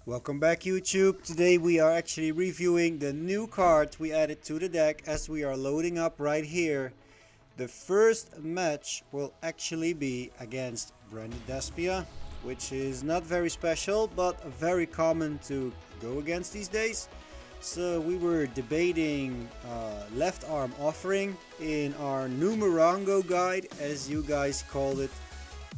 Welcome back YouTube. Today we are actually reviewing the new card we added to the deck as we are loading up right here. The first match will actually be against Branded Despia, which is not very special but very common to go against these days. So we were debating left arm offering in our Numerongo guide, as you guys called it.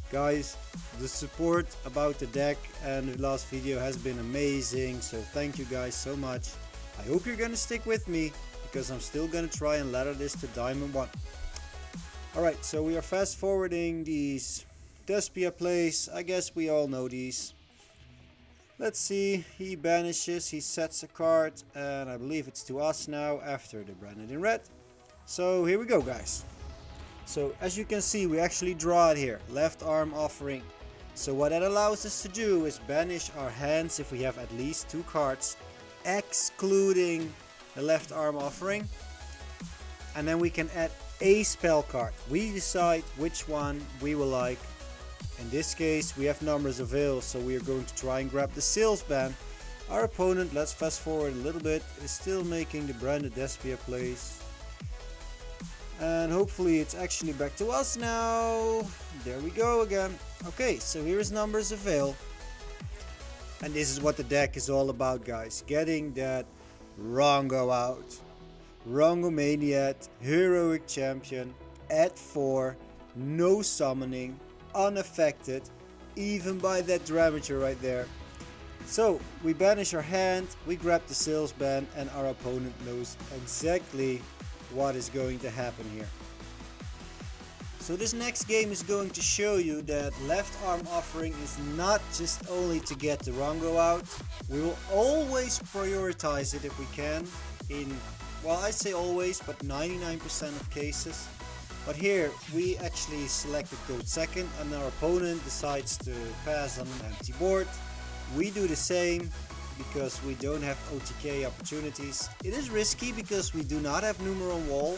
Guys, the support about the deck and the last video has been amazing, so thank you guys so much. I hope you're gonna stick with me because I'm still gonna try and ladder this to Diamond 1. Alright, so we are fast forwarding these Despia plays. I guess we all know these. Let's see, he banishes, he sets a card, and I believe it's to us now after the Branded in red. So here we go, guys. So as you can see, we actually draw it here, left arm offering. So what that allows us to do is banish our hands if we have at least 2 cards, excluding the left arm offering. And then we can add a spell card. We decide which one we will like. In this case, we have numbers available, so we are going to try and grab the sales ban. Our opponent, let's fast forward a little bit, is still making the Branded Despia plays. And hopefully it's actually back to us now. There we go again. Okay, so here is numbers avail. And this is what the deck is all about, guys. Getting that Rhongo out. Rhongomyniad, heroic champion, at 4, no summoning, unaffected, even by that Dramature right there. So we banish our hand, we grab the sales ban, and our opponent knows exactly what is going to happen here. So this next game is going to show you that left arm offering is not just only to get the Rhongo out. We will always prioritize it if we can, in, well, I say always, but 99% of cases. But here we actually selected gold second and our opponent decides to pass on an empty board. We do the same because we don't have OTK opportunities. It is risky because we do not have Numeron wall,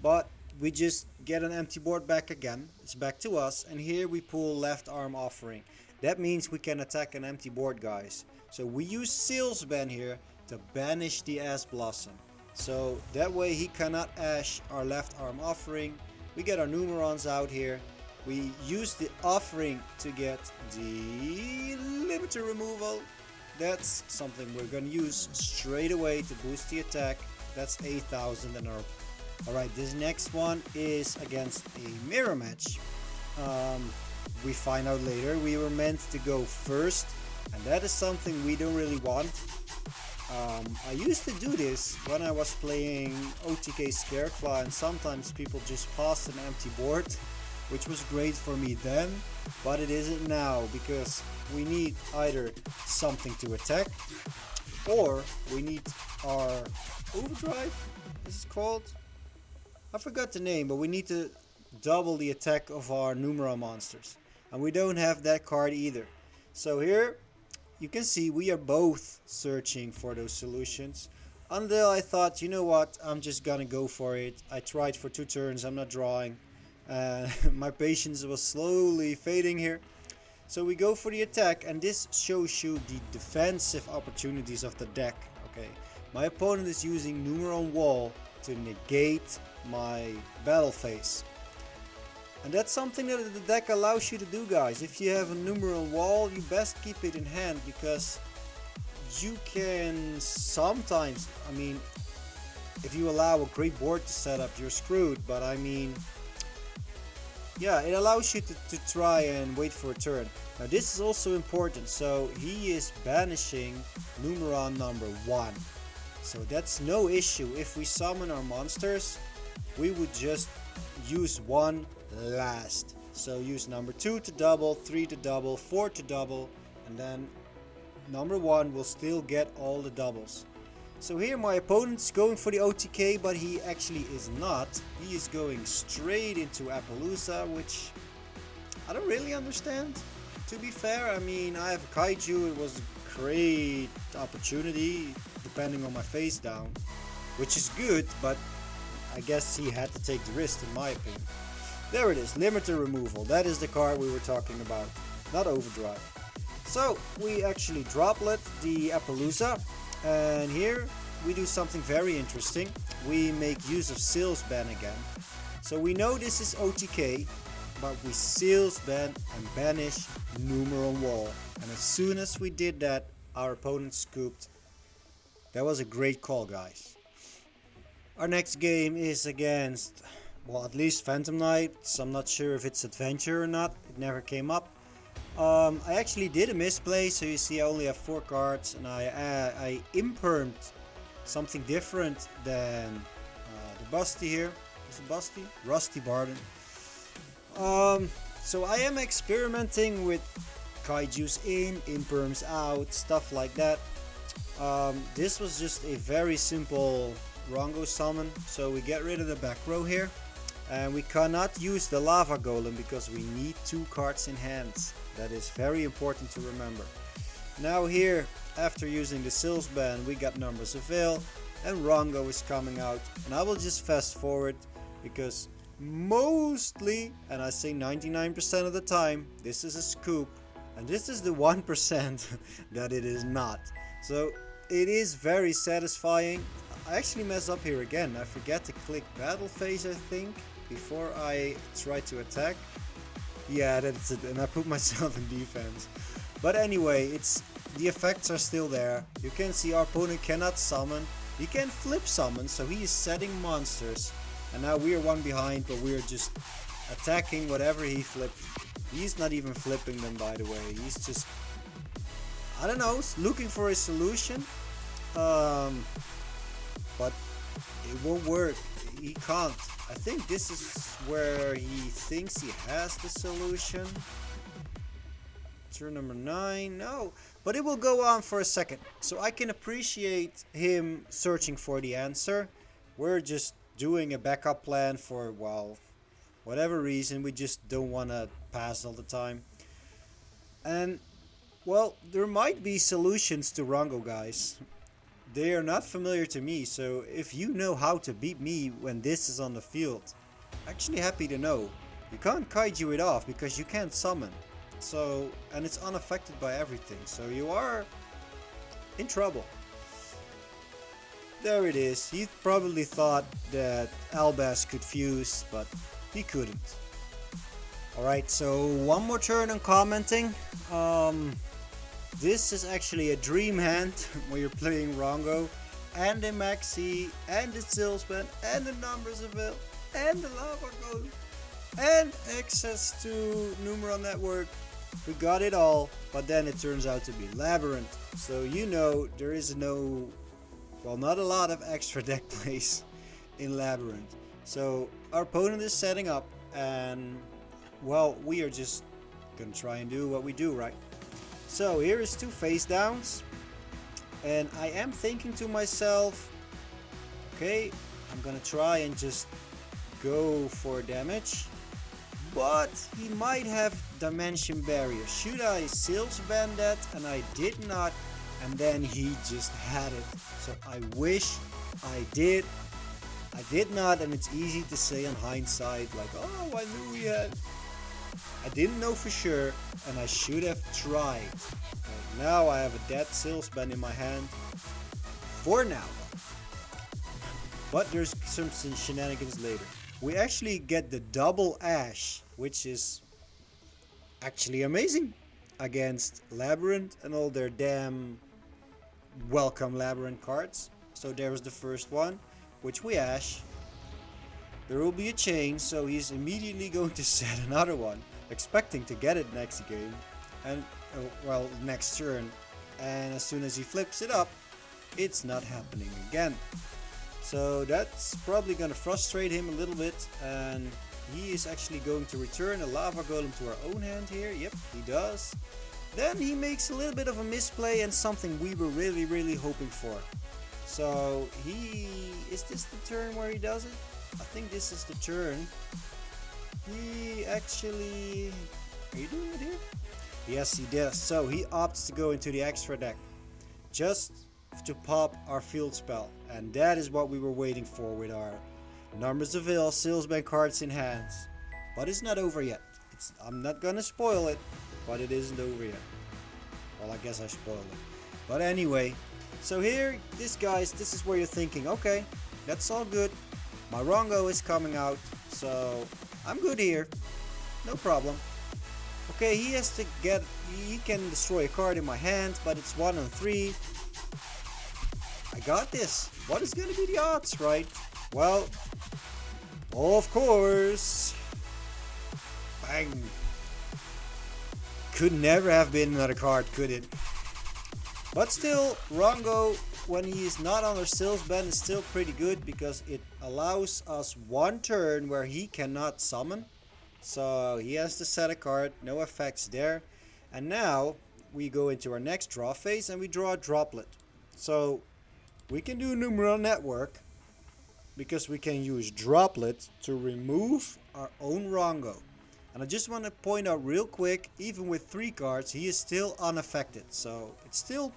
but we just get an empty board back again. It's back to us, and here we pull left arm offering. That means we can attack an empty board, guys. So we use sales ban here to banish the Ash Blossom. So that way he cannot ash our left arm offering. We get our Numerons out here. We use the offering to get the limiter removal. That's something we're going to use straight away to boost the attack. That's 8,000 and our... Alright, this next one is against a mirror match. We find out later we were meant to go first, and that is something we don't really want. I used to do this when I was playing OTK Scareclaw, and sometimes people just passed an empty board, which was great for me then, but it isn't now because we need either something to attack or we need our overdrive, this is called? I forgot the name, but we need to double the attack of our Numeron monsters, and we don't have that card either. So here you can see we are both searching for those solutions until I thought, you know what, I'm just gonna go for it. I tried for 2 turns, I'm not drawing. My patience was slowly fading here. So we go for the attack, and this shows you the defensive opportunities of the deck. Okay, my opponent is using Numeron wall to negate my battle phase. And that's something that the deck allows you to do, guys. If you have a Numeron wall, you best keep it in hand, because you can sometimes, I mean, if you allow a great board to set up, you're screwed. But I mean, yeah, it allows you to try and wait for a turn. Now this is also important. So he is banishing Numeron number 1. So that's no issue. If we summon our monsters, we would just use 1 last. So use number 2 to double, 3 to double, 4 to double, and then number 1 will still get all the doubles. So here my opponent's going for the OTK, but he actually is not. He is going straight into Appaloosa, which I don't really understand, to be fair. I mean, I have a Kaiju, it was a great opportunity depending on my face down, which is good, but I guess he had to take the risk in my opinion. There it is, limiter removal. That is the card we were talking about, not overdrive. So we actually droplet the Appaloosa, and here we do something very interesting. We make use of Sales Ban again. So we know this is OTK, but we Sales Ban and banish Numeron Wall. And as soon as we did that, our opponent scooped. That was a great call, guys. Our next game is against, well, at least Phantom Knights. I'm not sure if it's Adventure or not. It never came up. I actually did a misplay, so you see I only have 4 cards, and I impermed something different than the Busty here. Is it Busty? Rusty Barden. So I am experimenting with Kaijus in, imperms out, stuff like that. This was just a very simple Rhongo summon, so we get rid of the back row here. And we cannot use the Lava Golem because we need 2 cards in hand. That is very important to remember. Now here, after using the Sales Ban, we got Numbers of Veil, and Rhongo is coming out. And I will just fast forward because mostly, and I say 99% of the time, this is a scoop. And this is the 1% that it is not. So it is very satisfying. I actually mess up here again. I forget to click battle phase, I think, before I try to attack. Yeah, that's it, and I put myself in defense. But anyway, the effects are still there. You can see our opponent cannot summon. He can flip summon, so he is setting monsters. And now we are 1 behind, but we are just attacking whatever he flipped. He's not even flipping them, by the way. He's just, I don't know, looking for a solution. But it won't work. He can't. I think this is where he thinks he has the solution. Turn number 9. No. But it will go on for a second. So I can appreciate him searching for the answer. We're just doing a backup plan for, well, whatever reason. We just don't want to pass all the time. And, well, there might be solutions to Rhongo, guys. They are not familiar to me, so if you know how to beat me when this is on the field, actually happy to know. You can't kaiju it off because you can't summon. So, and it's unaffected by everything, so you are in trouble. There it is. He probably thought that Albaz could fuse, but he couldn't. Alright, so one more turn on commenting. This is actually a dream hand when you're playing Rhongo, and the Maxi, and the Sales Ban, and the Numbers of Veil, and the Lava Golem, and access to Numeron Network. We got it all, but then it turns out to be Labyrinth. So you know there is no, well, not a lot of extra deck plays in Labyrinth. So our opponent is setting up, and well, we are just gonna try and do what we do, right? So here is 2 face downs, and I am thinking to myself, okay, I'm gonna try and just go for damage, but he might have Dimension Barrier. Should I Sales Ban that? And I did not, and then he just had it. So I wish I did. I did not, and it's easy to say on hindsight, like, oh, I knew he had. I didn't know for sure, and I should have tried. And now I have a dead Sales Ban in my hand. For now. But there's some shenanigans later. We actually get the double Ash, which is actually amazing against Labyrinth and all their damn welcome Labyrinth cards. So there's the first one, which we Ash. There will be a chain, so he's immediately going to set another one, expecting to get it next game, and well, next turn. And as soon as he flips it up, it's not happening again. So that's probably going to frustrate him a little bit, and he is actually going to return a Lava Golem to our own hand here. Yep, he does. Then he makes a little bit of a misplay and something we were really hoping for. So is this the turn where he does it? I think this is the turn. He actually, are you doing it here? Yes, he does. So he opts to go into the extra deck just to pop our field spell, and that is what we were waiting for with our Numbers of Veil Sales Ban cards in hands. But it's not over yet. I'm not gonna spoil it, but it isn't over yet. Well, I guess I spoiled it. But anyway, so here, this is where you're thinking, okay, that's all good. My Rhongo is coming out, so I'm good here. No problem. Okay, he can destroy a card in my hand, but it's 1 on 3. I got this. What is gonna be the odds, right? Well, of course. Bang. Could never have been another card, could it? But still, Rhongo, when he is not on our sales band, is still pretty good because it allows us 1 turn where he cannot summon. So he has to set a card, no effects there. And now we go into our next draw phase and we draw a droplet. So we can do Numeron Network because we can use droplet to remove our own Rhongo. And I just want to point out real quick, even with 3 cards, he is still unaffected. So it's still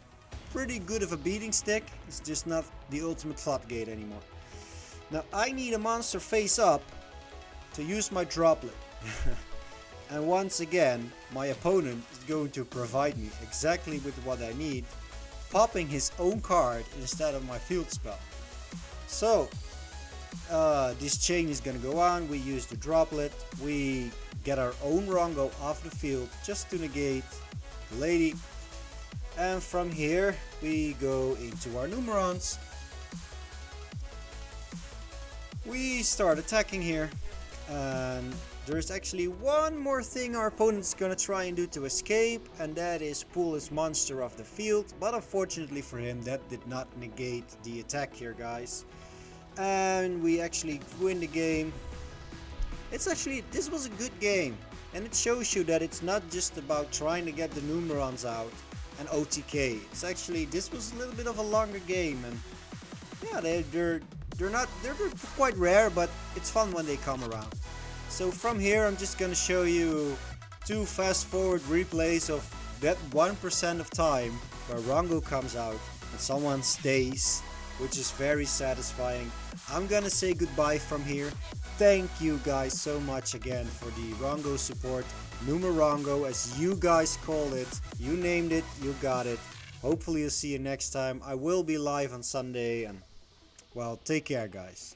pretty good of a beating stick. It's just not the ultimate floodgate anymore. Now I need a monster face up to use my droplet. And once again, my opponent is going to provide me exactly with what I need, popping his own card instead of my field spell. So this chain is gonna go on. We use the droplet. We get our own Rhongo off the field just to negate the lady. And from here we go into our Numerons. We start attacking here, and there's actually one more thing our opponent's gonna try and do to escape, and that is pull his monster off the field. But unfortunately for him, that did not negate the attack here, guys. And we actually win the game. This was a good game, and it shows you that it's not just about trying to get the Numerons out and OTK. It's actually, this was a little bit of a longer game, and yeah, they're quite rare, but it's fun when they come around. So from here, I'm just gonna show you 2 fast forward replays of that 1% of time where Rhongo comes out and someone stays, which is very satisfying. I'm gonna say goodbye from here. Thank you guys so much again for the Rhongo support. Numerongo, as you guys call it. You named it, you got it. Hopefully you'll see you next time. I will be live on Sunday, and well, take care, guys.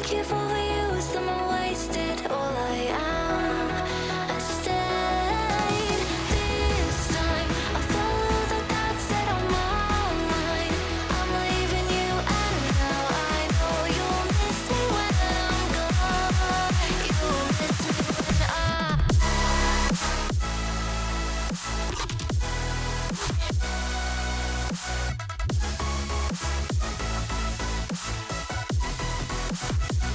careful we use the moment.